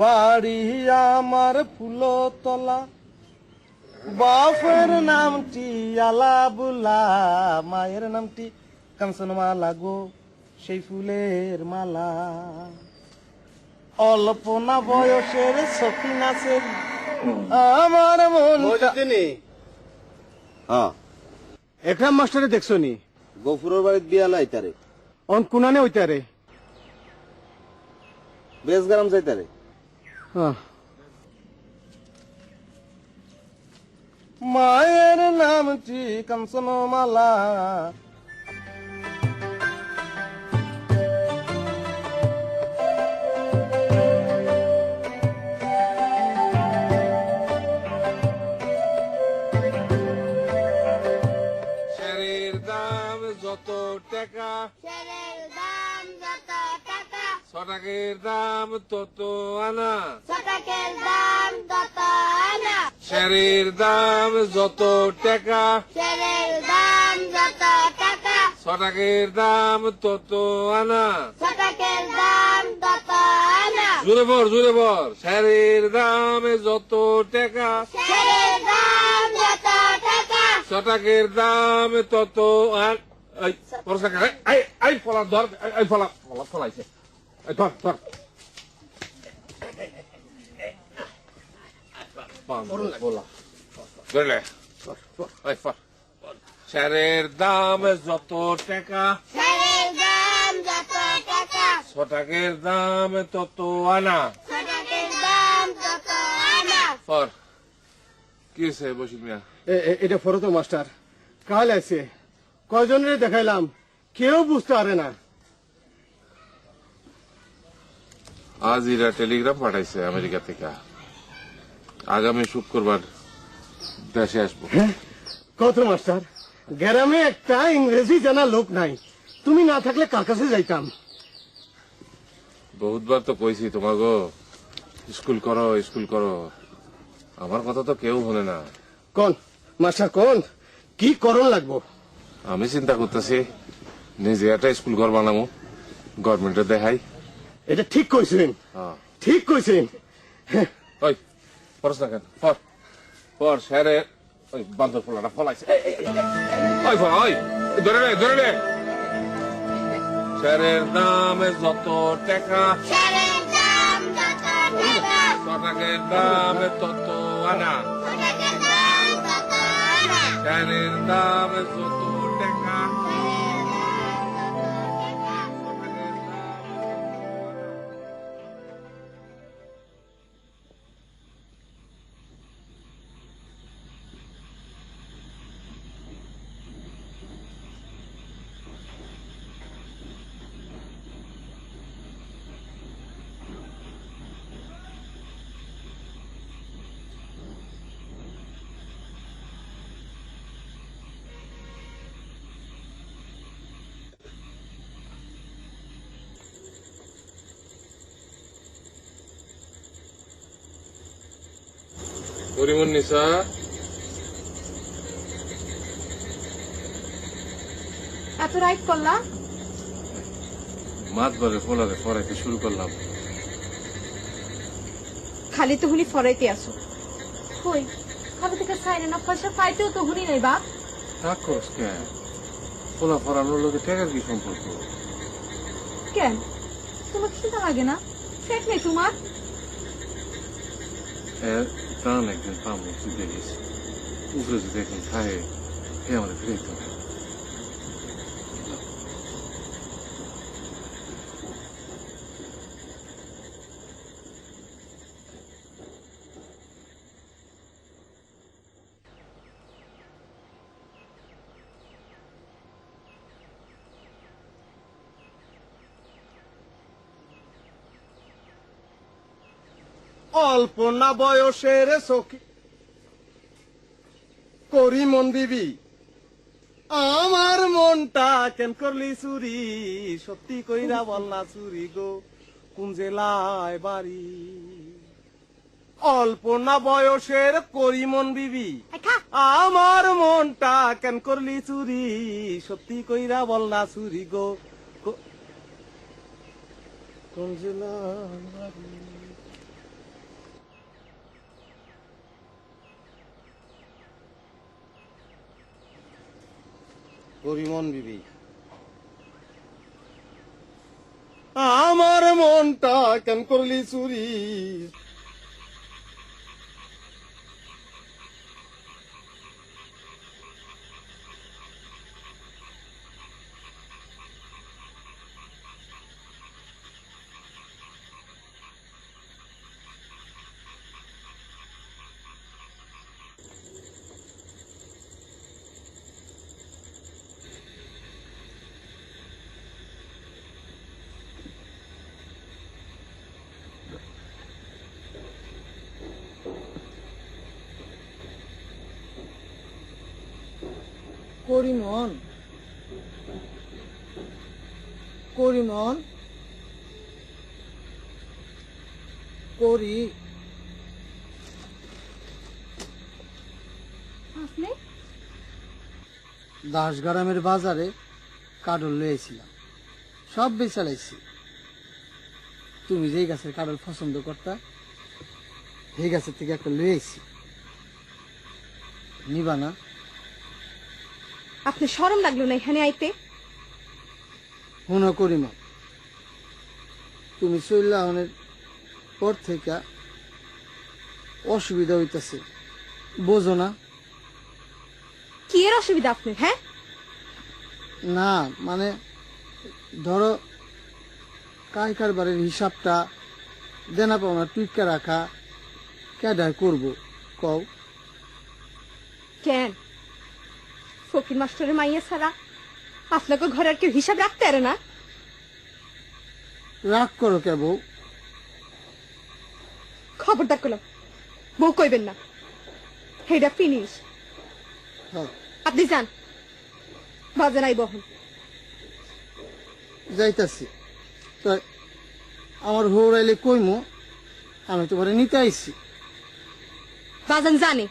বাড়ি আমার ফুলতলা, বাপের নামটি আলাবুল্লা, মায়ের নামটি কাঞ্চনমালা গো, সেই ফুলের মালা। অল্পনা বয়সের সখী নাচের আমার মন। হ্যাঁ, একরাম মাস্টারে দেখছো নি? গফুরের বাড়ির বিয়ালা আইতারে, অন কুনানে ওইটারে বেশগ্রাম যাইতারে। মায়ের নামটি কাঞ্চনমালা, শাড়ির দাম যত টাকা, শাড়ির দাম যত টাকা, ছটাকের দাম তত আনা। ছটাকের দাম তত আনা। শাড়ির দাম যত টাকা, শাড়ির দাম যত টাকা, ছটাকের দাম তত আনা। ছটাকের দাম তত আনা। জোরে বর শাড়ির দাম যত টাকা, শাড়ির দাম যত টাকা, ছটাকের দাম তত ফলা ধর, ফলাইছে ধর শাড়ির দাম যত টাকা, শাড়ির দাম যত টাকা, ছটাকের দাম তত আনা। ছটাকের দাম তত আনা। ফর কি হয়েছে বসির মিয়া? এটা ফরতো মাস্টার কাল আছে, কয়জনের দেখাইলাম, কেউ বুঝতে পারে না। আজ এরা টেলিগ্রাম পাঠাইছে আমেরিকা থেকে, আগামী শুক্রবার দেশে আসবো। কত মাস্টার, গ্রামে একটা ইংরেজি জানা লোক নাই, তুমি না থাকলে কার কাছে যাইতাম। বহুতবার তো কইছি তোমাগো স্কুল করো, আমার কথা তো কেউ শোনে না। কোন মাস্টার, কোন কি করণ লাগবো? আমি চিন্তা করতেছি নিজে একটা স্কুল ঘর বানাবো, গভর্নমেন্টে দেখাই। এটা ঠিক কইছেন, হ্যাঁ। ঠিক কইছেন। ওই পড়স না কেন, পর স্যারে ওই বান্দর ফলাটা ফলাইছে। ওই ফলা, ওই ধরে নে স্যারের দাম যত টাকা, শাড়ির দাম যত টাকা, ছটাকের দাম তত আনা। ছটাকের দাম তত আনা। স্যারের দাম যত টাকা, করিমুন নিসা এত রাইট করলা? মাত বলে ফলারে ফরাইতে শুরু করলাম। খালি তো হুনি ফরাইতে আসো, কই খাবে থেকে সাইনে না পয়সা পাইতেও তো হুনি নাই বাপ। রাগ করস কেন? ফোলা ফরানোর লোকে টাকার কি সম্পর্ক? কেন তোমার খিদা লাগে না? পেট নেই তোমার? প্রাণ একদিন পাবো তুই দেখিস, উপরে যদি এখন খায় হে আমাদের ফিরে যেতে হবে। অল্প না বয়সের সখী করিমন বিবি, আমার মনটা কেন করলি চুরি, সত্যি কইরা বল না চুরি গো, কোন জেলায় বাড়ি? অল্প না বয়সের করিমন বিবি, আমার মনটা কেন করলি চুরি, সত্যি কইরা বল না চুরি গো, কোন জেলায় বাড়ি? করিমন বিবি। আমার মনটা কেন করলি চুরি। করিমন, করিমন, করি। আপনি দাসগ্রামের বাজারে কাডল লইয়েছিলাম, সব বেচালাইছি। তুমি যেই গাছের কাডল পছন্দ করতা সেই গাছের থেকে একটা লইয়েছি, নিবা না? আপনি শরম লাগলো না এখানে আইতে? হুনো করিমন, তুমি চৈল্লাহনের পর থেকে অসুবিধা হইতেছে, বোঝো না? কি এর অসুবিধা আপনার? হ্যাঁ, না মানে ধরো কাই কারবারের হিসাবটা দেনা পাওনা টুইকা রাখা কেডায় করবো কও? কেন ফকির মাস্টারের মাইয়া ছাড়া আপনাকে ঘরে আর কেউ হিসাব রাখতে পারে না? রাগ করো কে বউ? খবরদার করলাম, বউ কইবেন না, হেডা ফিনিশ। হ্যাঁ, আপনি যান, বাজে নাই বহন। যাইতাছি। তো আমার হৌরাইলে কইমো আমি তোমারে নিতে আইছি। বাজান জানে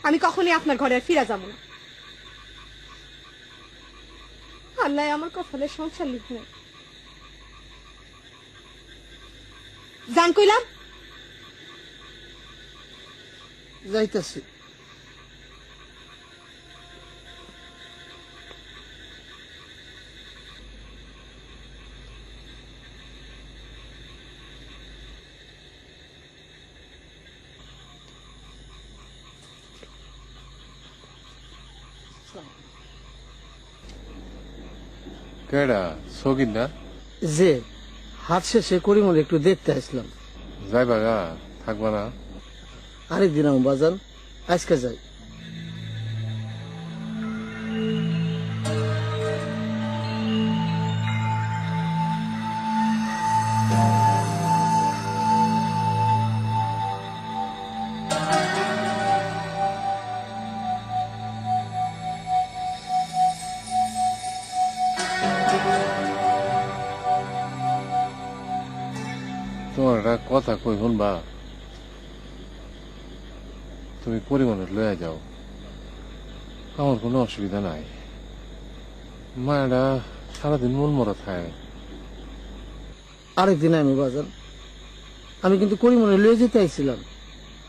আমি কখনই আপনার ঘরে আর ফিরা যাবো না। আল্লাহ আমার কপালে সংসার লিখে নাই। জান কইলাম। যাইতাছি। কেডা সগিন না? যে হাত শেষে করিমন একটু দেখতে আসলাম। যাইবা গা, থাকবা না? আরেকদিন আমি বাজান, আজকে যাই। তোমার একটা কথা কই শুনবা? তুমি পরিমাণে লয়ে যাও, আমার কোনো অসুবিধা নাই। মায়েরা সারাদিন মন মরা থাকে। আরেকদিন আমি বাজান, আমি কিন্তু করিমনে লয়ে যেতে আইছিলাম,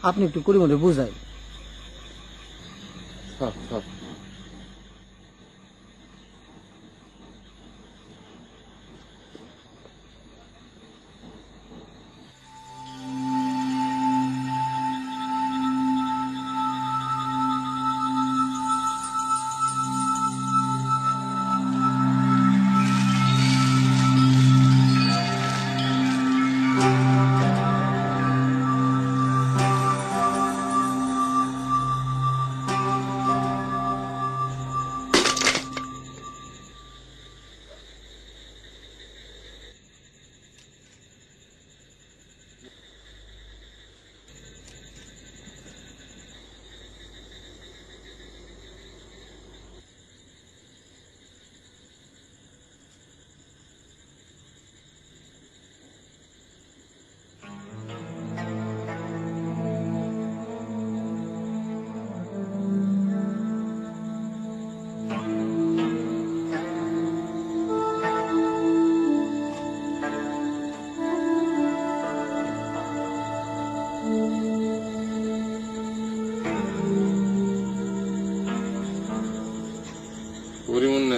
আপনি একটু করিমনে বুঝাই। থাক থাক।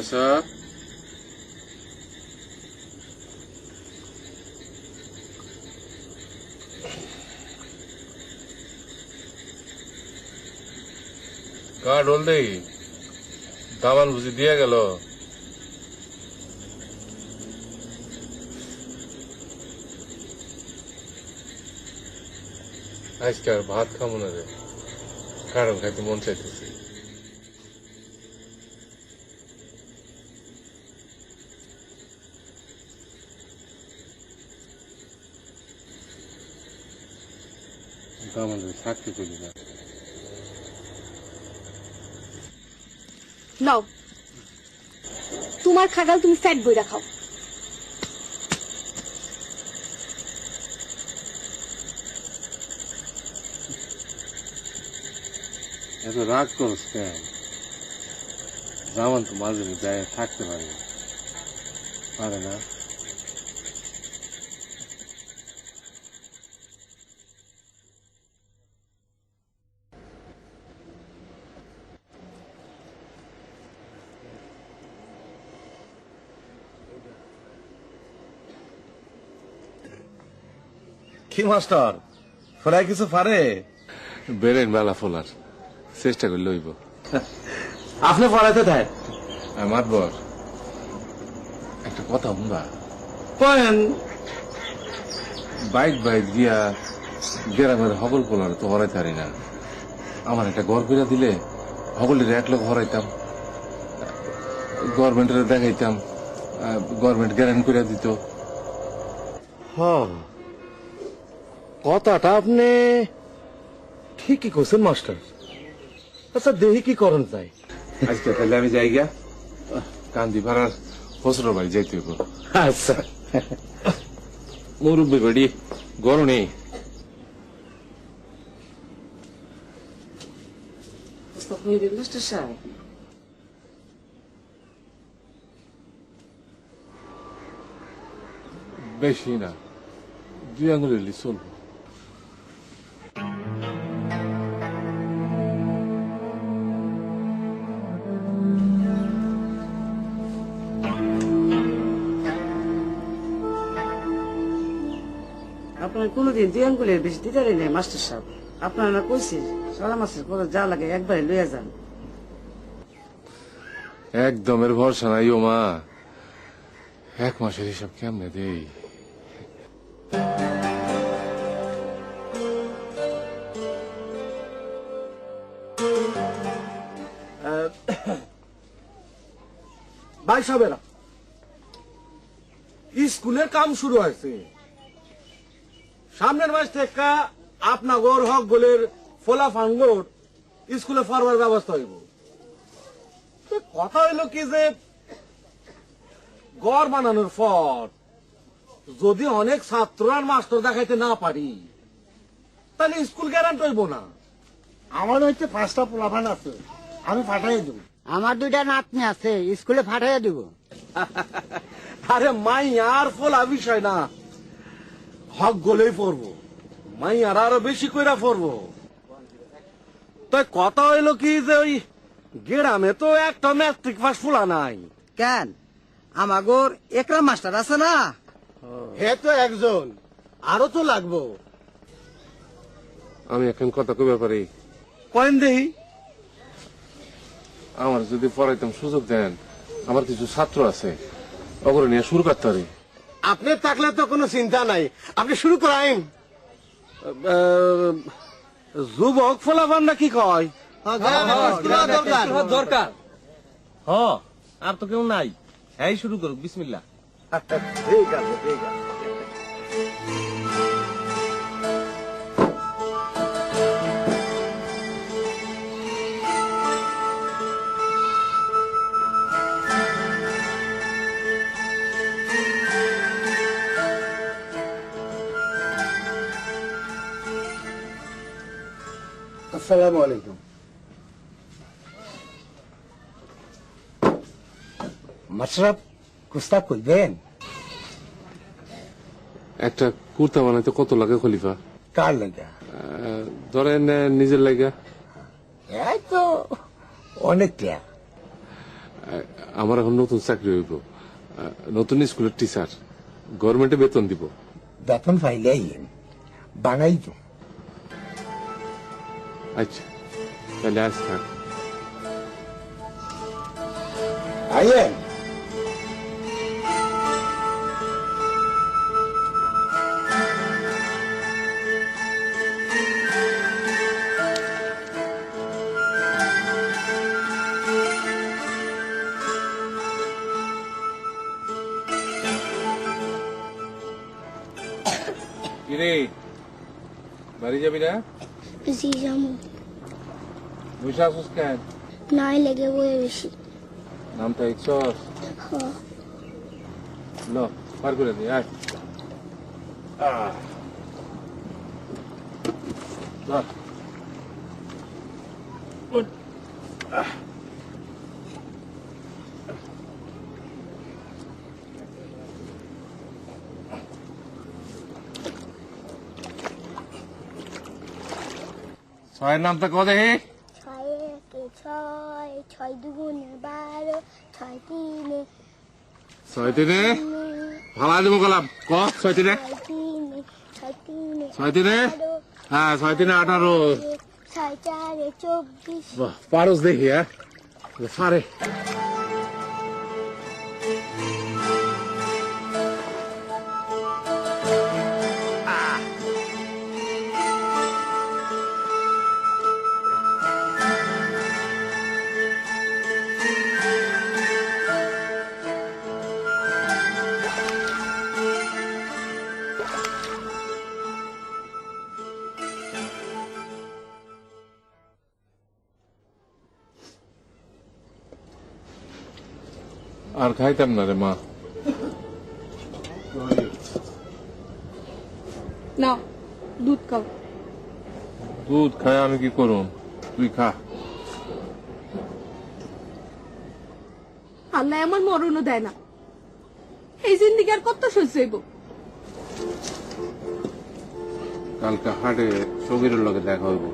প্রফেসর কার্ড হল দেই দামান বুঝি দিয়ে গেল আজকে আর ভাত খাবো না রে কারণ খাইতে মন চাইতেছে দামান থাকতে চলি না নাও তোমার খাগাল তুমি ফ্যাট বই রাখাও। এত রাগ করস কেন জামান তো মাঝে যায় থাকতে পারে পারে না কি মাস্টার ফরাই কিছু পারে? বেরেন মেলা ফোলার চেষ্টা করে লইব আপনি পড়াইতে দেয় আমার বর একটা কথা শুনবা কয়েন বাইক বাইক গিয়া গ্রামের হগল পোলার তো হরাইতে পারি না আমার একটা ঘর ফিরা দিলে হগলের এক লোক হরাইতাম গভর্নমেন্টের দেখাইতাম গভর্নমেন্ট গ্যারান্টি করে দিত কথাটা আপনি ঠিকই করছেন মাস্টার। আচ্ছা দেহি কি করেন যাই আজকে তাহলে আমি যাই গিয়া কান্দি ভাড়ার ফসর বাড়ি যাইতে হইব আচ্ছা মুরব্বী বাড়ি গরু নেই বেশি না 2 আঙুলের লি চলবো আপনার কোনদিন 2 আঙ্গুলের বেশি দিতে নেই মাস্টার সাহেব। আপনার না কইছি সারা মাসের পরে যা লাগে একবারে লইয়া যান। একদমের ভরসা নাই ও মা 1 মাসের হিসাব কেমনে দেই ভাই সাহেবেরা স্কুলের কাম শুরু হয়েছে সামনের মাস থেকে আপনার গোর হক গোলের ফোলা ফান্ডলোড স্কুলে ফরওয়ার্ড ব্যবস্থা হইব। কথা হইল কি যে গড় বানানোর পর যদি অনেক ছাত্র আর মাস্টার দেখাইতে না পারি তাহলে স্কুল গ্যারান্টি হইব না। আমার হচ্ছে 5টা পোলাপান আছে, আমি পাঠাই দেবো। আমার 2টা নাতনি আছে, স্কুলে পাঠাইয়া দিব। আরে মাই আর ফোলা বিষয় না, হক গোলেই পড়বো, মাই আর আরো বেশি কইরা পড়বো। তো কথা হইলো কি যে ওই গ্রামে তো একটা ম্যাট্রিক পাস ফুলা নাই। কেন আমাগোর একরাম মাস্টার আছে না? হে তো একজন, আরো তো লাগবো। আমি এখন কথা কইবা পারি কয়েন দেই আমার যদি পড়াইতাম সুযোগ দেন আমার কিছু ছাত্র আছে ওগুলো নিয়ে শুরু করতে পারি। আপনি থাকলে তো কোনো চিন্তা নাই, আপনি শুরু করাইন। যুবক ফলাফানরা কি কয়? দরকার হ আর তো কেউ নাই, এই শুরু করুক, বিসমিল্লাহ। ঠিক আছে ঠিক আছে। আসসালামু আলাইকুম। মাশরাফ কুস্তা কইবেন? একটা কুর্তা বানাইতে কত লাগে খলিফা? কার লাগা? ধরেন নিজের লাগা। এই তো অনেক টাকা। আমার এখন নতুন চাকরি হইব, নতুন স্কুলের টিচার, গভর্নমেন্টে বেতন দিব। বেতন পাইলে আইয়েন, বাঙাই তো। আচ্ছা তাহলে আজ থাক। আইয়েন। কিরে বাড়ি যাবি না? জি জামু বসে আসুস কেন? নাই লেগে বয়ে বেশি নামটা ইচ্ছস ল পার করে দি। আয় ধর। উঠ। ছয়ের নামটা কত দেখি? 6 একে 6 6 দুগুণে 12 6 তিনে 6 তিনে ভালো দেবো গলাম ক 6 তিনে 6 তিনে হ্যাঁ 6 তিনে 18 6 4 24 বাহ পারস দেখি। হ্যাঁ পারে। আর খাইতাম না রে মা। না দুধ খাও। দুধ খাই আমি কি করুন, তুই খা। আল্লাহ আমার মরণও দেয় না, এই জিন্দিগি আর কত সহ্য হইব। কালকে হাটে সগিরের লগে দেখা হইব,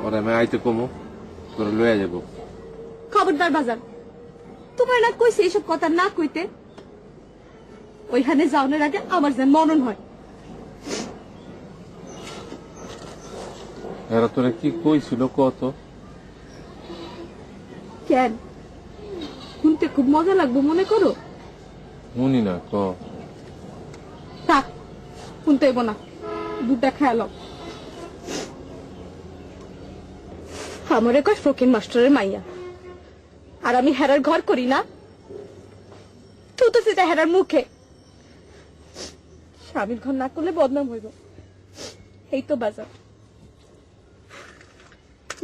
ওরা আমি আইতে কমো তোরা লইয়া যাব। খবরদার বাজার, তোমার না কইছে এইসব কথা না কইতে। ওইখানে যাওয়ার আগে আমার যেন মনন হয়। এরা তোরা কি কইছিল কত? কেন শুনতে খুব মজা লাগবে মনে করো? শুনি না ক। থাক শুনতে হইব না, দুধটা খেয়াল। আমার কয় ফকির মাস্টারের মাইয়া, আর আমি হেরার ঘর করি না। তুই তো সেটা হেরার মুখে। স্বামীর ঘর না করলে বদনাম হইব, এই তো বাজার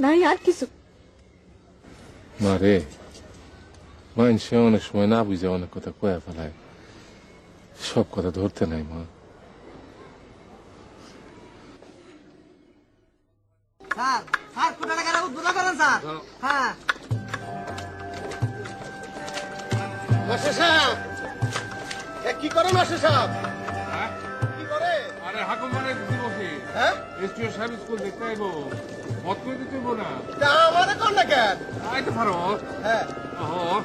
নাই আর কিছু। মারে মানুষে অনেক সময় না বুঝে অনেক কথা কয়া ফেলায়, সব কথা ধরতে নাই মা। স্যার স্যার কোটা টাকা উদ্বোধন করেন স্যার। হ্যাঁ মাস্টার সাহেব কি করে মাস্টার সাহেব? কি করে? আরে হাকুম মানে দিবসে হ্যাঁ এসটিও সাহেব স্কুল দেখতে আইব, মত করে দিতে হইব না। তা আমাদের কোন না কেন? আইতে পারো। হ্যাঁ ওহ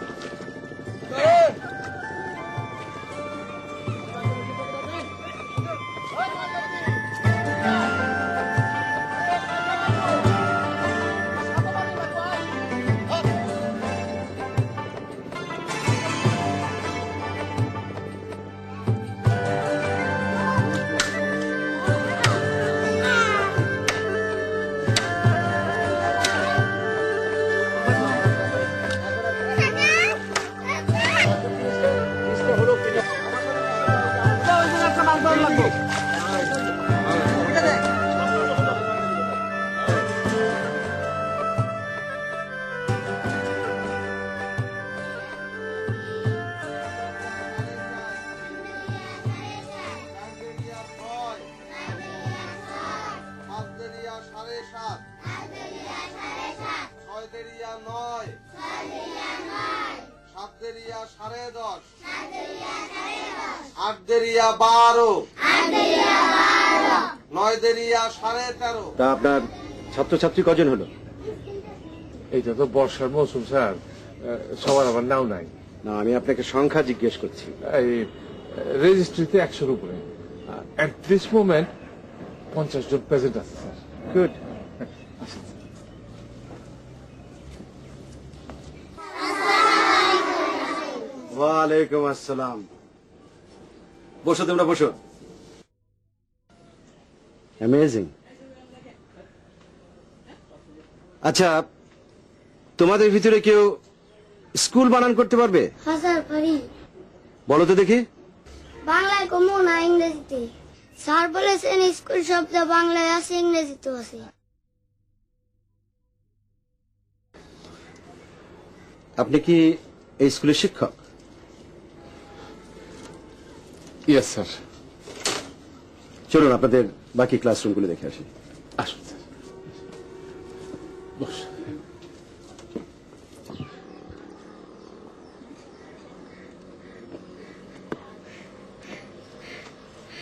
তা আপনার ছাত্রছাত্রী কজন হলো? এইটা তো বর্ষার মৌসুম স্যার, সবার আবার নাও নাই। না, আমি আপনাকে সংখ্যা জিজ্ঞেস করছি। এই রেজিস্ট্রিতে 100-র উপরে। এট দিস মোমেন্ট 50 জন প্রেজেন্ট আছে স্যার। গুড। ওয়ালাইকুম আসসালাম। বসো, তোমরা বসো। অ্যামেজিং। আচ্ছা, তোমাদের ভিতরে কেউ স্কুল বানান করতে পারবে? হাজার পারি। বলো তো দেখি। বাংলায় কমো না ইংরেজিতে? স্যার বলেছেন স্কুল শব্দ বাংলায় আছে, ইংরেজিতেও আছে। আপনি কি এই স্কুলের শিক্ষক? Yes sir. চলুন আপনাদের বাকি ক্লাসরুমগুলো দেখে আসি। আসুন স্যার, বস।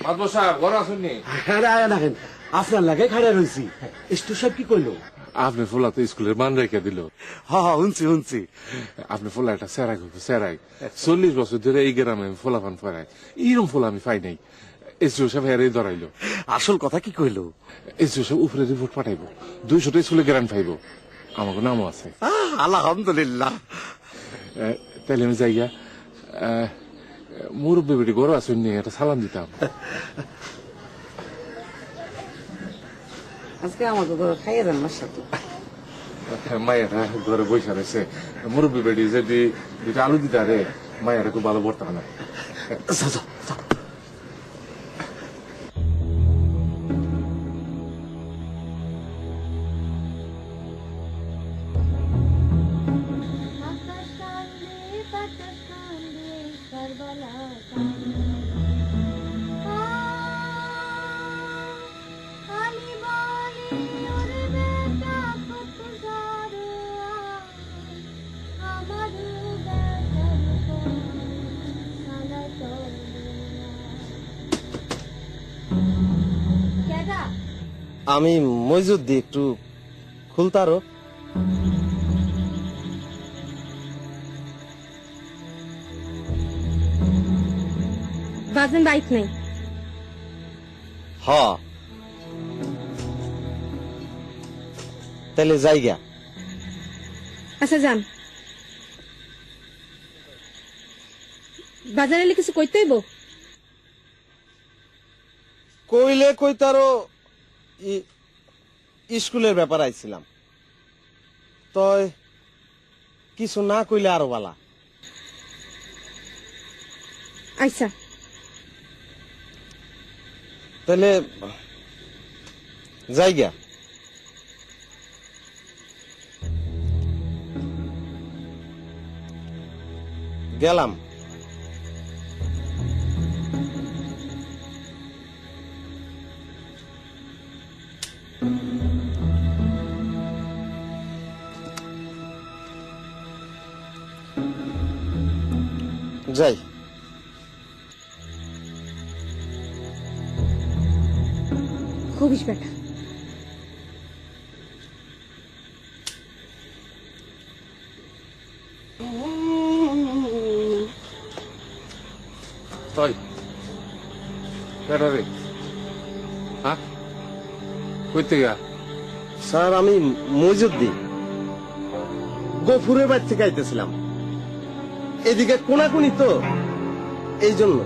মাদবর সাহেব ঘর আসুননি? আপনার লাগে খাড়া রয়েছি। স্টু সাহেব কি করলো? আপনি ফোলা তো স্কুলের মান রেখে দিল। হ্যাঁ, শুনছি। আপনি ফোলা একটা সেরাই হবে, সেরাই। 40 বছর ধরে এই গ্রামে আমি ফোলা ফান ফেরাই, এরকম ফোলা আমি পাই নাই। এসডিও সাহেব হেরেই ধরাইলো। আসল কথা কি কইলো? এসডিও সাহেব উপরে রিপোর্ট পাঠাইবো, 200টা স্কুলে গ্রান্ট পাইবো, আমাকে নামও আছে। আলহামদুলিল্লাহ। তাইলে আমি যাইয়া মুরব্বী বেটি ঘর আসুননি, একটা সালাম দিতাম। আজকে আমাকে ঘরে খাইয়ে দেন মার সাথে। মায়েরা ঘরে বসে রয়েছে, মুরব্বী বেটি যদি দুটা আলু দিতে রে, মায়েরা খুব ভালো বর্তা না। আমি মইজুদ্দি, একটু খুলতারো। বাজেন বাইক নেই। হ, তাহলে যাইগা। আচ্ছা যান। বাজারে এলে কিছু কইতে হইব? কইলে কইতারো, স্কুলের ব্যাপার আইছিলাম, তয় কিছু না কইলে আরো বালা। আচ্ছা তাহলে যাইগা। গেলাম। যাই। খুবই বেটা। তাই বেটা রে, হ্যাঁ কইতে গা? স্যার, আমি মইজুদ্দিন, গফুরের বাড়ি থেকে আইতেছিলাম। এদিকে কোনাকুনি তো, এই জন্য।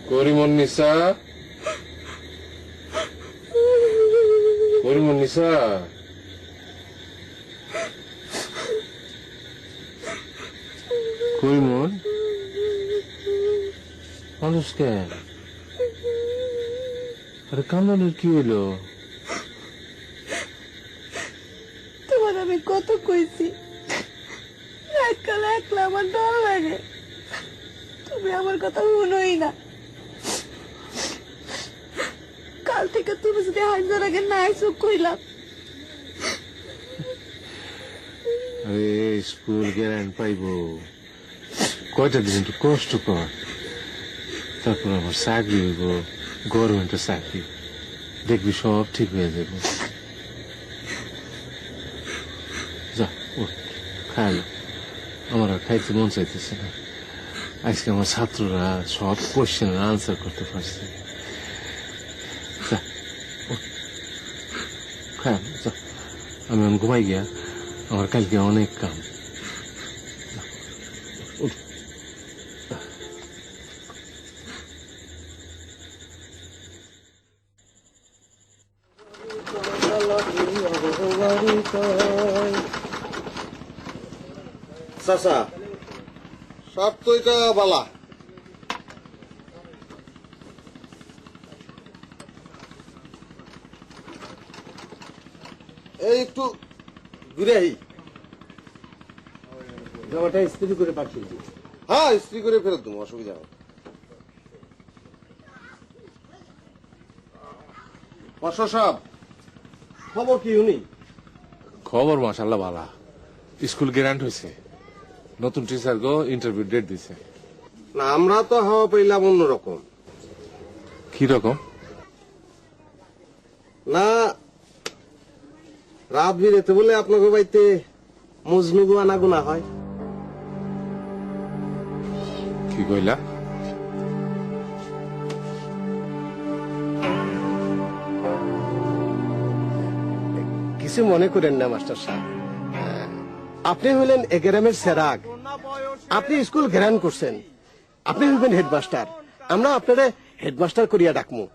করিমুন্নিসা, করিমুন্নিসা, করিমুন মানুষ কেন? আরে কান্দানোর কি হইলো? তোমার আমি কত কইছি রাতকালে একলা আমার ডর লাগে, তুমি আমার কথা শুনোই না। কাল থেকে তুমি যদি হাজার আগে না আইসো কইলাম আরে স্কুল গ্যারান্ট পাইব কয়টা দিন একটু কষ্ট কর, তারপর আমার চাকরি হইব, গভর্নমেন্টের চাকরি, দেখবি সব ঠিক হয়ে যাবে। যা ওঠ, খাইলো, আমার আর খাইতে মন চাইতেছে না। আজকে আমার ছাত্ররা সব কোয়েশ্চেনের আনসার করতে পারছে। যা ওঠ, খাইলো, যা। আমি ঘুমাই গিয়া, আমার কালকে অনেক কাম। চাচা সব তো এটা বালা, এই একটু ঘুরে আই। জামাটা ইস্ত্রি করে পাঠিয়ে দিই। হ্যাঁ ইস্ত্রি করে ফেরত দেবো, অসুবিধা নেই। মাস্টার সাহেব খবর কি উনি? খবর মাশাআল্লাহ ভালো, স্কুল গ্যারান্ট হয়েছে, নতুন টিচার গো ইন্টারভিউ ডেট দিছে। না আমরা তো হাওয়া পাইলাম অন্যরকম। কি রকম? না রাত বিরেতে বলে আপনাকে বাড়িতে মজনু আনাগুনা হয়। কি কইলা? কিছু মনে করেন না মাস্টার সাহেব, আপনি হলেন এ গ্রামের সেরাগ, আপনি স্কুল ঘেরান করছেন, আপনি হইবেন হেডমাস্টার, আমরা আপনারা হেডমাস্টার করিয়া ডাকমু।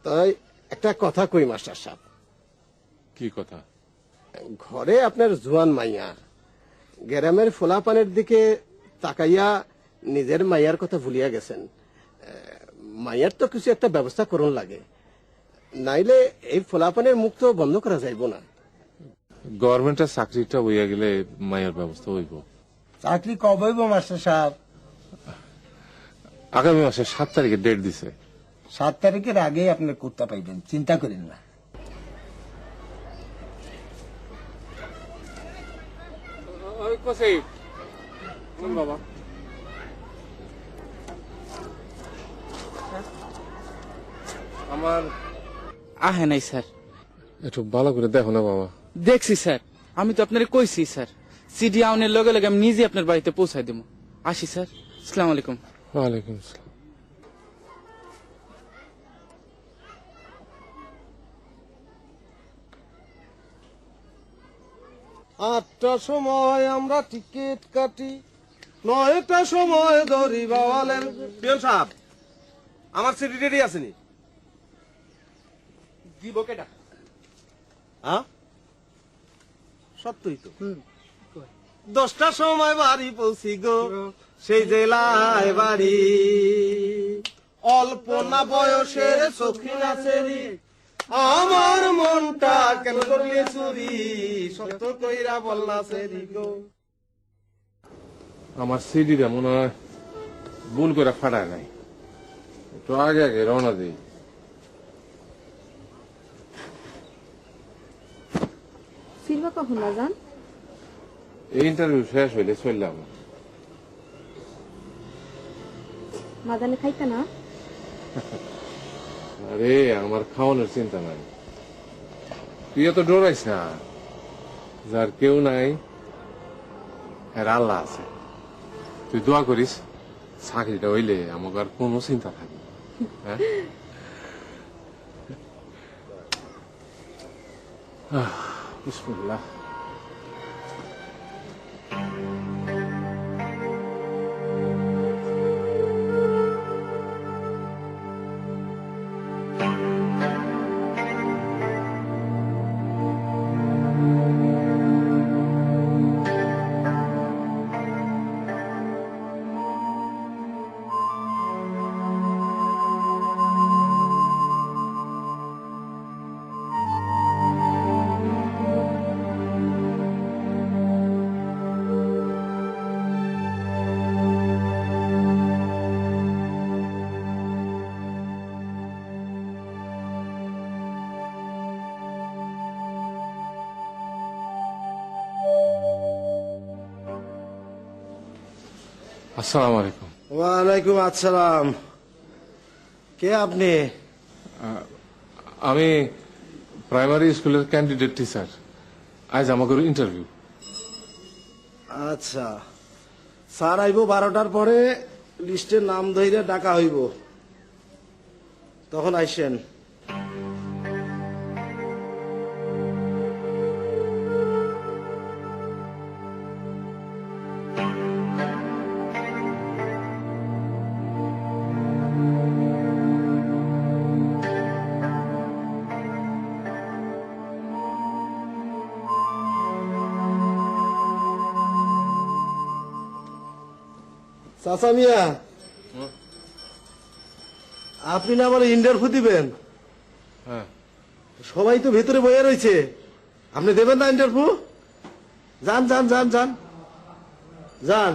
তাই একটা কথা কই মাস্টার সাহেব, কি কথা? ঘরে আপনার জোয়ান মাইয়া, গ্রামের ফোলাপানের দিকে তাকাইয়া নিজের মাইয়ার কথা ভুলিয়া গেছেন। মাইয়ার তো কিছু একটা ব্যবস্থা করুন লাগে, নাইলে এই ফোলাপানের মুখ তো বন্ধ করা যাইব না। গভর্নমেন্টের চাকরিটা হইয়া গেলে মায়ের ব্যবস্থা হইব। চাকরি কবে হইব মাস্টার সাহেব? আগামী মাসের 7 তারিখে ডেট দিছে। 7 তারিখের আগে আপনার কুর্তা পাইবেন, চিন্তা করেন না। বাবা আমার আহে নাই স্যার। একটু ভালো করে দেখো না বাবা। দেখছি স্যার, আমি তো আপনার কইছি স্যার, সিডি আউনের লগে লগে আমি নিজে আপনার বাড়িতে পৌঁছাই দেবো। আসি স্যার, আসসালামু আলাইকুম। ওয়ালাইকুম আসসালাম। আটটার সময় আমরা টিকিট কাটি, 9টার সময় ধরি বাওয়ালের। পিয়ন সাহেব আমার সিটি রেডি আসেনি? দিব কেটা? হ্যাঁ সত্যই তো। 10টার সময় বাড়ি পৌঁছি গো, সেই জেলায় বাড়ি, অল্প না বয়সের সখিন আছেরি, আমার মনটা কেন করলে চুরি, সত্য কইরা বললা সেরি গো। আমার সিডিটা মনে হয় ভুল করে ফাটায় নাই, একটু আগে আগে রওনা দিই। ফিরবা কখন বাজান? এই ইন্টারভিউ শেষ হইলে চললাম। মাদানে খাইতে না? আরে আমার খাওয়ানোর চিন্তা নাই, তুই এত ডরাইস না, যার কেউ নাই এর আল্লাহ আছে। তুই দোয়া করিস চাকরিটা হইলে আমাকে আর কোনো চিন্তা থাকবে। হ্যাঁ বিসমিল্লাহ। আসসালামু আলাইকুম। ওয়ালাইকুম আসসালাম। কে আপনি? আমি প্রাইমারি স্কুলের ক্যান্ডিডেট টিচার। আজ আমাকে ইন্টারভিউ। আচ্ছা, স্যার আইব 12টার পরে, লিস্টের নাম ধরে ডাকা হইব, তখন আইসেন। চাচা মিয়া, আপনি না বলে ইন্টারভিউ দিবেন? হ্যাঁ। সবাই তো ভেতরে বয়ে রয়েছে, আপনি দেবেন না ইন্টারভিউ? যান যান যান যান যান।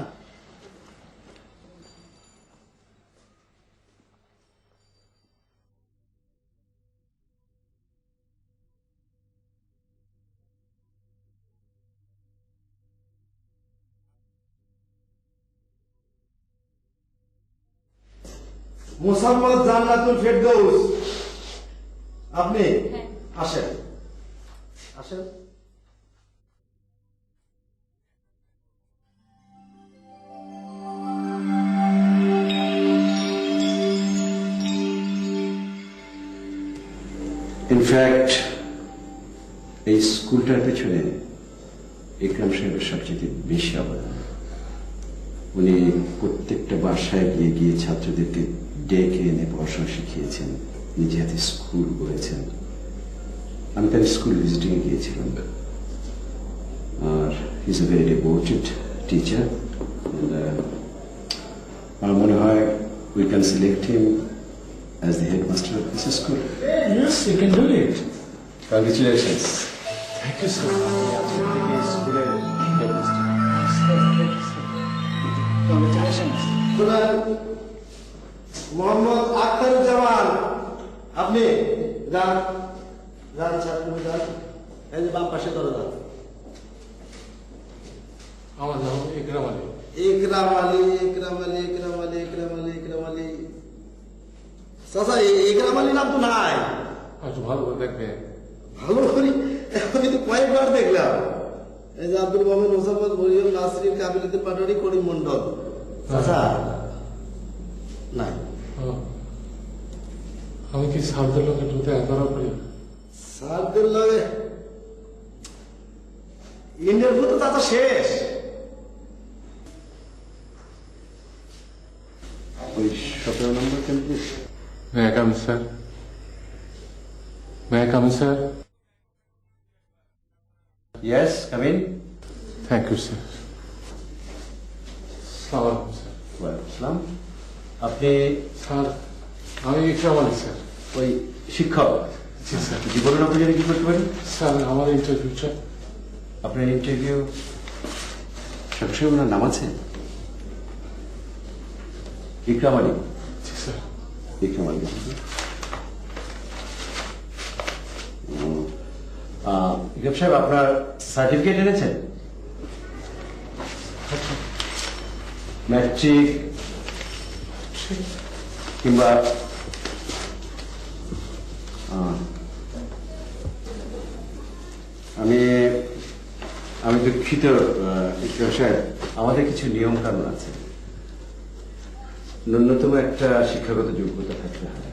মোসাম্মদ জান্নাতুল ফেরদৌস, আপনি আসেন আসেন। ইনফ্যাক্ট এই স্কুলটার পেছনে ইকরাম সাহেবের সবচেয়ে বেশি অবদান। উনি প্রত্যেকটা বাসায় গিয়ে গিয়ে ছাত্রদেরকে ডেকে এনে পড়াশোনা শিখিয়েছেন, নিজে হাতে স্কুল করেছেন। আমি তার স্কুল ভিজিটিং এ গিয়েছিলাম। আর he is a very devoted teacher. আমার মনে হয় we can select him as the headmaster of this school. Yes, you can do it. Congratulations. Thank you, sir. Mohammad Akhtaruzzaman, আপনি যান যান ছাত্র যান। এই যে বাম পাশে দরজা। আমার নাম ইকরাম আলী। ইকরাম আলী, ইকরাম আলী, ইকরাম আলী, ইকরাম আলী, ইকরাম আলী। চাচা, ইকরাম আলী নাম তো নাই। একটু ভালো করে দেখবেন। ভালো করি, আমি তো কয়েকবার দেখলাম। এই যে আব্দুল মোহাম্মদ, মোসাম্মদ, মরিয়ম, নাসরিন, কাবিলুদ্দিন পাটোয়ারি, করিম মন্ডল। চাচা নাই। আমি কি স্যারদের লোক একটু দেখা করা করি? স্যারদের লগে ইন্টারভিউ তো চাচা শেষ। ওই 17 নম্বর candidate. May I come in, sir? May I come in, sir? Yes, come in. Thank you, sir. Assalamu alaikum, sir. ওয়ালাইকুম আসসালাম। আপনি স্যার, আমি ইকরাম আলী, স্যার। ওই শিক্ষক? জি স্যার। জীবনের আপনার কি করতে পারি? স্যার, আমার ইন্টারভিউটা। আপনার ইন্টারভিউ সবসময় ওনার নাম আছে? ইকরাম আলী? জি স্যার। ইকরাম আলী। ইকরাম সাহেব, আপনার সার্টিফিকেট এনেছেন? ম্যাট্রিক কিংবা আমি দুঃখিত ইকরাম সাহেব, আমাদের কিছু নিয়ম কানুন আছে। ন্যূনতম একটা শিক্ষাগত যোগ্যতা থাকতে হয়।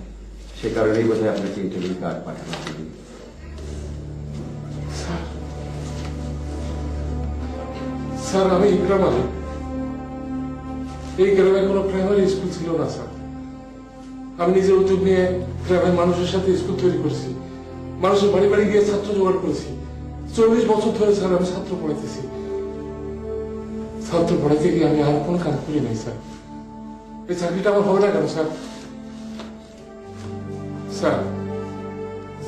সে কারণেই বোধহয় আপনাকে ইন্টারভিউ কার্ড পাঠানো হয়নি। স্যার, আমি ইকরাম আলী। এই গ্রামে কোনো প্রাইমারি স্কুল ছিল না স্যার। আমি নিজের উদ্যোগ নিয়ে গ্রামের মানুষের সাথে স্কুল তৈরি করছি, মানুষের বাড়ি বাড়ি গিয়ে ছাত্র জোগাড় করেছি। 40 বছর ধরে স্যার আমি ছাত্র পড়াইতেছি। ছাত্র পড়াইতে গিয়ে আমি আর কোনো কাজ করি নাই স্যার। এই চাকরিটা আমার হবে না কেন স্যার? স্যার,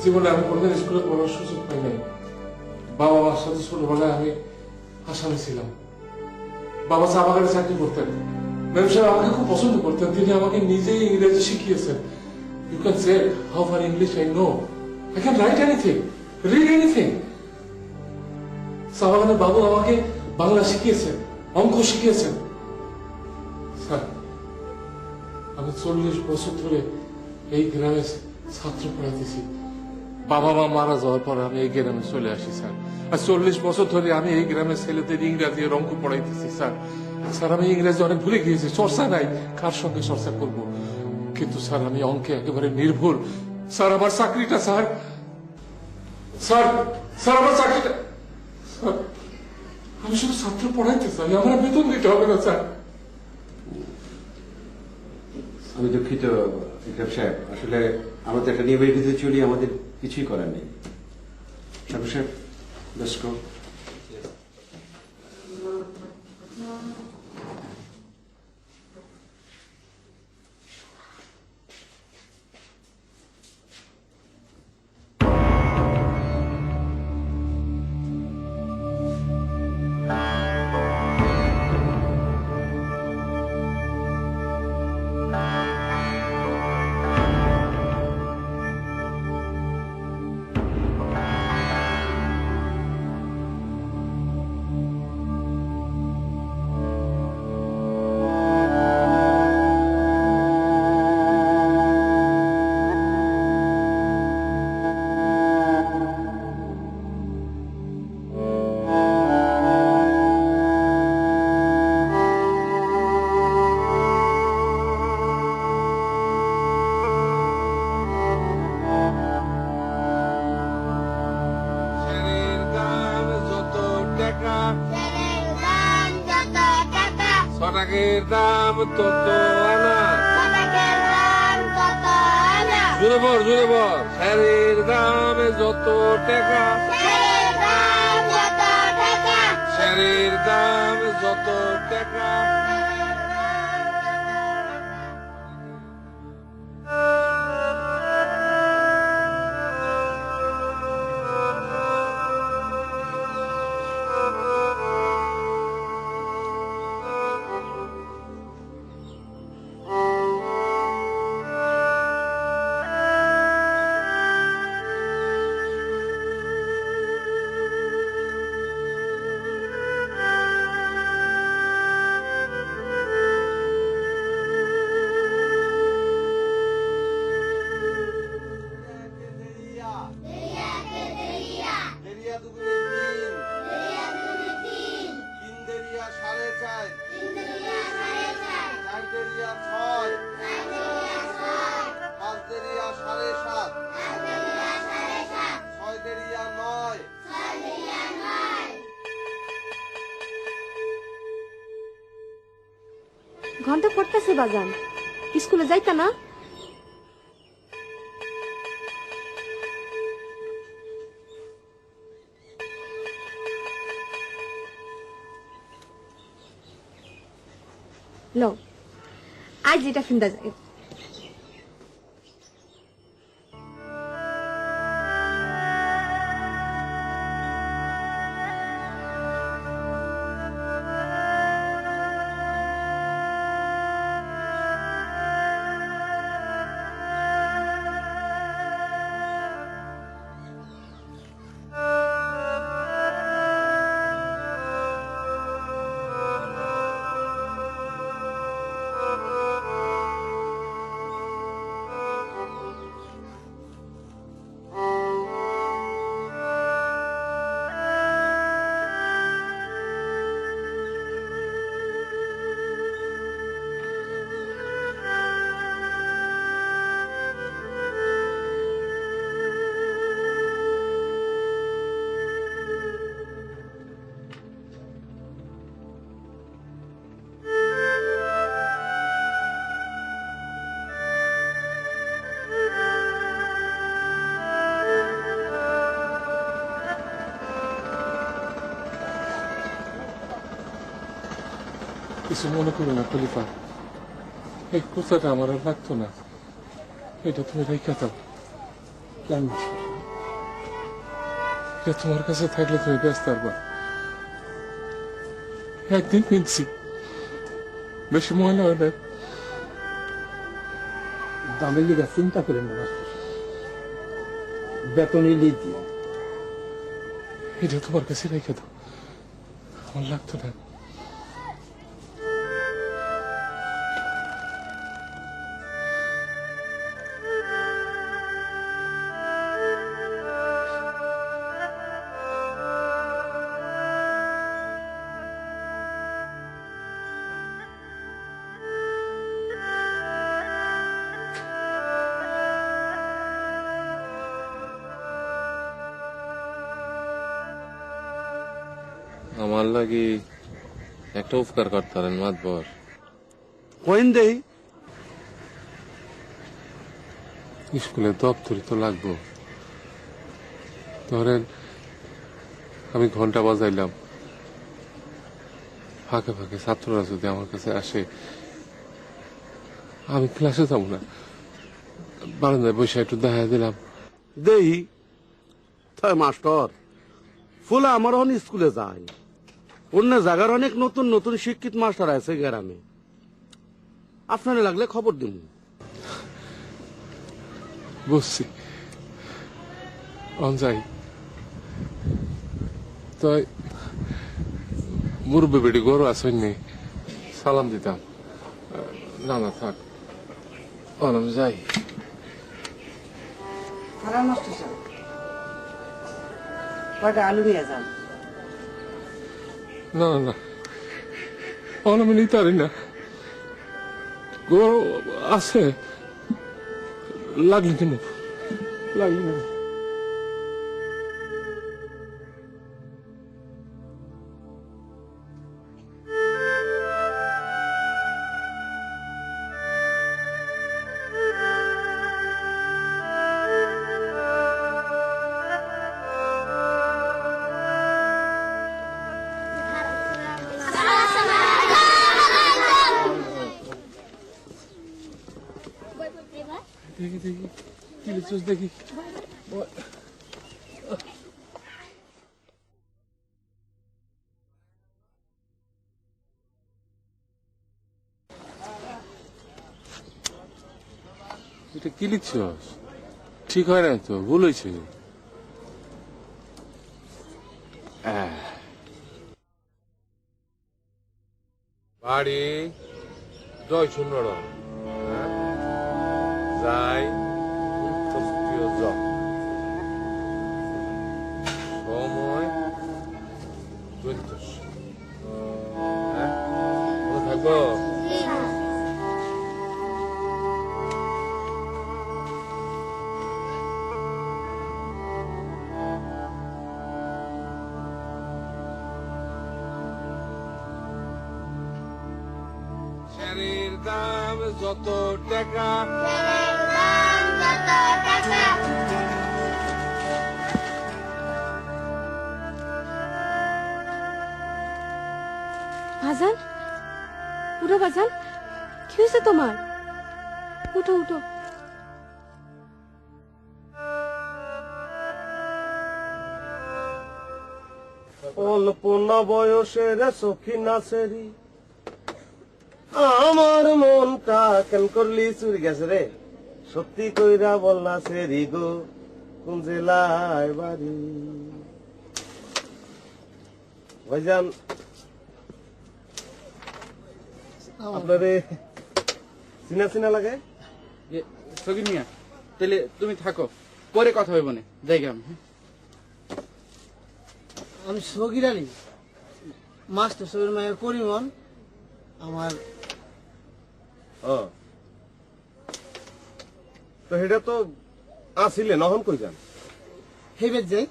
জীবনে আমি কোনোদিন স্কুলে পড়ার সুযোগ পাই নাই। বাবা মার সাথে ছোটবেলায় আমি আসামি ছিলাম। বাবা চা বাগানে চাকরি করতেন। ম্যাম সাহেব আমাকে খুব পছন্দ করতেন। তিনি আমাকে নিজেই ইংরেজি শিখিয়েছেন। You can say how far English I know, I can write anything, read anything. চা বাগানের বাবু আমাকে বাংলা শিখিয়েছেন, অঙ্ক শিখিয়েছেন। 40 বছর ধরে এই গ্রামে ছাত্র পড়াইতেছি। বাবা মা মারা যাওয়ার পর আমি এই গ্রামে চলে আসি স্যার। আর 40 বছর ধরে আমি এই গ্রামের ছেলেদের ইংরাজি আর অঙ্ক পড়াইতেছি স্যার। স্যার আমি ইংরেজি অনেক ভুলে গিয়েছি, চর্চা নাই, কার সঙ্গে চর্চা করব। কিন্তু স্যার আমি অঙ্কে একেবারে নির্ভুল। স্যার আমার চাকরিটা স্যার স্যার স্যার আমার চাকরিটা স্যার, আমি শুধু ছাত্র পড়াইতে চাই, আমার বেতন দিতে হবে না স্যার। আমি দুঃখিত ইকরাম সাহেব, আসলে আমরা তো একটা নিয়মের ভিতরে চলি, আমাদের কিছুই করার নেই। সাহেব সাহেব, let's go. ছটাকের দাম তত আনা, জুড়ে বল জুড়ে বল, স্যারের দাম যত টাকা, স্যারের দাম যত টাকা। ঘন্টা পড়তেছে বাজান, স্কুলে যাইতা না? লো আজ এটা ফিন্দা যায়। কিছু মনে করো না খলিফা, এই কুর্তাটা আমার আর লাগতো না, এটা তুমি রেখে দাও। কেন? এটা তোমার কাছে থাকলে তুমি ব্যস্ত পারবা। একদিন কিনছি, বেশি ময়লা হয় না। দামের লিগা চিন্তা করেন না, বেতন এলেই দিও। এটা তোমার কাছে রেখে দাও, আমার লাগতো না। আমার লাগি একটা উপকার করতারেন মাতবর। কইন দেই। স্কুলের দপ্তরি তো লাগবো। ধরেন আমি ঘন্টা বাজাইলাম, ফাঁকে ফাঁকে ছাত্ররা যদি আমার কাছে আসে, আমি ক্লাসে যাবো না, বারান্দায় বসে একটু দেখা দিলাম। দেই তাই মাস্টার ফুলা আমার অন স্কুলে যায়, অন্য জায়গার অনেক নতুন নতুন শিক্ষিত মাস্টার আছে গ্রামে, আপনারা লাগলে খবর দিন। বুঝছি, যাই। তাই মুরব্বী বেটি গরু আসেননি, সালাম দিতাম। না না থাক, আমি যাই। খারাপ মাস্টার সাহেব, কয়টা আলু নিয়ে যান। না না না, আমি নিতে পারি না, গরু আছে, লাগলি কেন, লাগলি না। দেখি দেখি কি লিখছিস দেখি। এটা কি লিখছিস? ঠিক হয় না তো, ভুল হয়েছে। বাড়ি 6 যাই সময় 42। থাকবো। শেরের দাম যত টাকা, বাজান, উঠো বাজান, কি হয়েছে তোমার? উঠো উঠো। অল্পনা বয়সের সখী নাচেরি, আমার মনটা কেন করলি চুরি গেছে রে, সত্যি কইরা বল না সেরি গো, কোন জেলায় বাড়ি? ভাইজান আপনারে চিনা চিনা লাগে। সগির মিয়া, তাহলে তুমি থাকো, পরে কথা হইব না, জায়গা আমি। আমি সগির আলী, মাস্টার সাহেবের মায়ের পরিমন। আমার তো সেটা তো আসিলে নহন কই যান? হেবের যাই।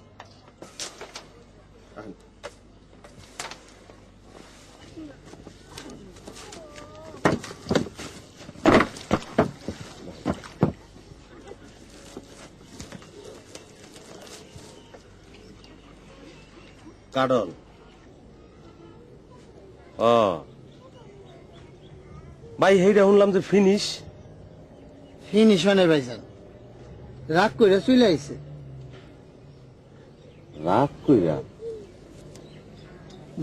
কাডল। ভাই হেইটা শুনলাম যে ফিনিশ। ফিনিশ হয় নাই ভাইজান, রাগ কইরা চলে আইছে। রাগ কইরা?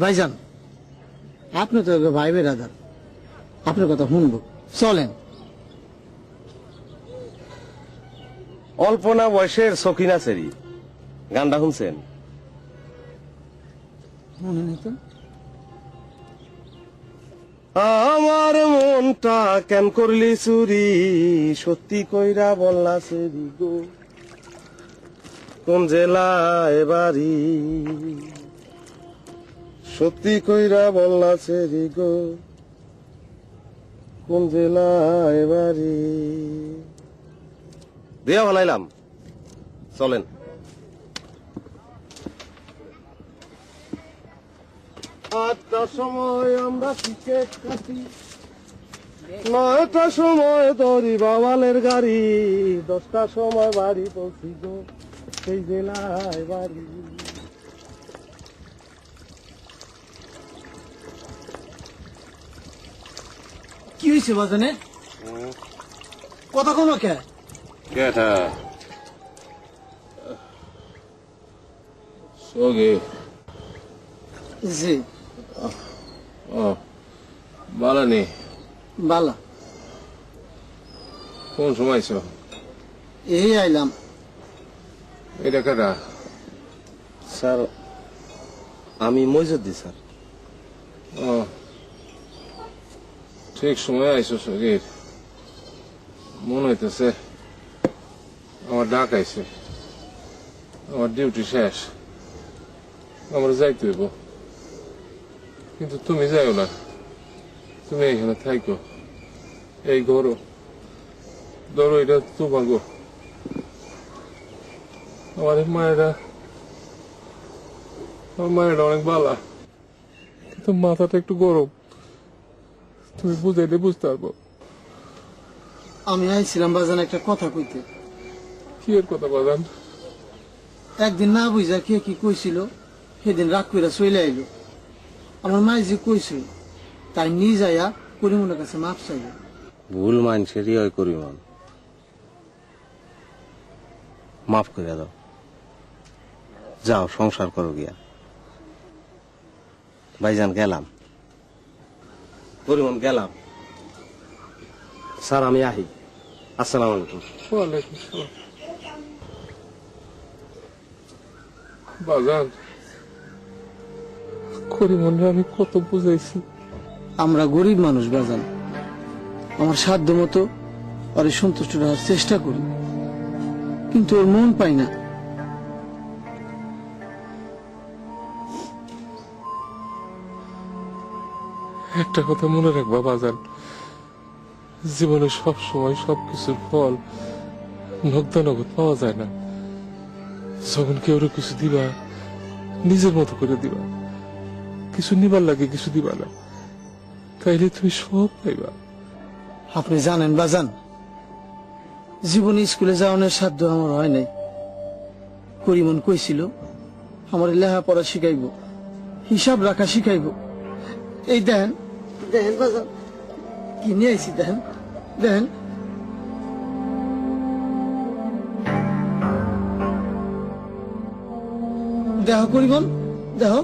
ভাইজান আপনি তো ভাই বেরাদার, আপনার কথা শুনবো, চলেন। অল্পনা বয়সের সখিনা সেরি গানটা শুনছেন? শুনেনি তো। আমার মনটা কেন করলি চুরি, সত্যি কইরা বললা সেরি গো, কোন জেলায় বাড়ি? সত্যি কইরা বললা সেরি গো, কোন জেলায় বাড়ি? দিয়া ভালাইলাম, চলেন। 8টার সময় আমরা ক্রিকেট কাটি, 9টার সময় ধরি বাবালের গাড়ি, 10টার সময় বাড়ি পৌঁছি গো সেই জেলায় বাড়ি। কি হয়েছে বাজানে? কথা কোনো কে? কেটা সগে জি ও বালানি বালা, কোন সময় ছো? এই আইলাম। এটা কেটা? স্যার আমি মইজুদ্দি স্যার। ও ঠিক সময় আইসো সগির, মনে হইতেছে আমার ডাক আইছে, আমার ডিউটি শেষ, আমার যাইতে হইব। কিন্তু তুমি যাইও না, তুমি এখানে থাইকো, এই ঘরও ধরো এটা তোমার গো। আমার মায়েরা অনেক ভালো, কিন্তু মাথাটা একটু গরম, তুমি বুঝাইলে বুঝতে পারবো। আমি আইছিলাম বাজান একটা কথা কইতে। কি এর কথা বাজান? একদিন না বুঝা কে কি কইছিল, সেদিন রাগ কইরা চলে আইলো। আমার মাই যে কইছিল তাই নিজ আয়া করিমনের কাছে মাপ চাইল। ভুল মানুষেরই হয় করিমন, মাফ করে দাও, যাও সংসার করো গিয়া। ভাইজান গেলাম, করিমন গেলাম। স্যার আমি আহি, আসসালামু আলাইকুম। ওয়ালাইকুম সালাম। বাজান করিমনরে আমি কত বুঝাইছি। আমরা গরিব মানুষ বাজান, আমার সাধ্য মতো ওরে সন্তুষ্ট রাখার চেষ্টা করি, কিন্তু ওর মন পাই না। একটা কথা মনে রাখবা বাজান, জীবনে সব সময় সবকিছুর ফল নগদানগদ পাওয়া যায় না। যখন কেউ কিছু দিবা, নিজের মতো করে দিবা, কিছু নিবার লাগে কিছু দিবা না, তাইলে তুমি সব পাইবা। আপনি জানেন বাজান, জীবনে স্কুলে যাওয়ানোর সাধ্য আমার হয় নাই। করিমন কইছিল আমার লেখাপড়া শিখাইব, হিসাব রাখা শিখাইব। এই দেখেন দেখেন বাজান কি নিয়ে আইছি, দেখেন দেখেন। দেহ করিমন দেহ।